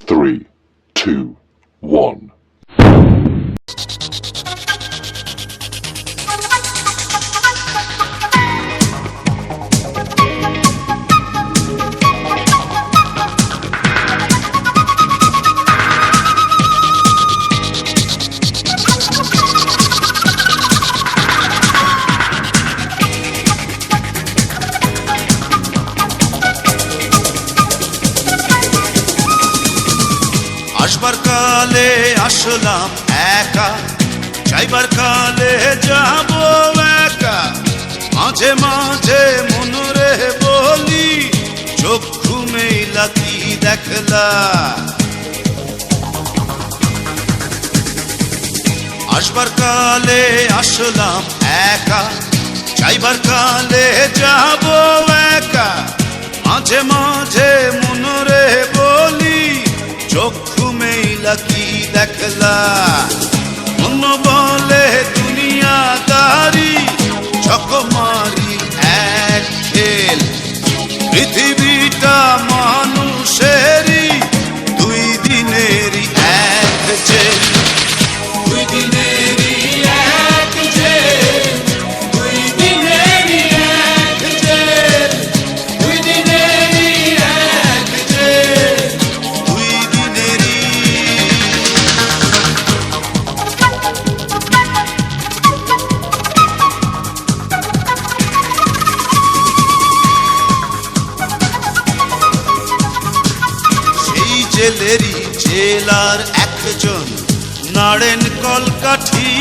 Three, two, one. আসবার কালে আসলাম একা, যাইবার কালে যাব একা। মাঝে মাঝে মনরে বলি, চক্ষু মেলা কি দেখলা। আসবার কালে আসলাম একা, যাইবার কালে যাব একা। মাঝে মাঝে মনরে বলি, চক্ষু মেলা কি দেখলা। মন বলে দুনিয়াদারি, চকমারি এক খেল। পৃথিবীটা মানুষেরই, দুই দিনেরই এক জেল। দুই দিনেরই এক জেল, দুই দিনেরই এক জেল, দুই দিনেরই এক জেল, দুই দিনেরই। সেই জেলেরই জেলার একজন নাড়েন কলকাঠি।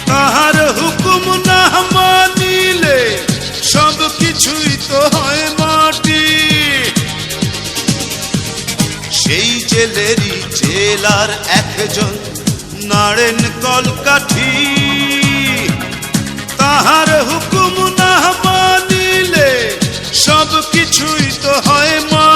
তাহার হুকুম না মানিলে সব কিছুই তো হয় মাটি। সেই জেলেরই জেলার একজন নাড়েন কলকাঠি। তাহার হুকুম না মানিলে সব কিছুই তো হয় মাটি।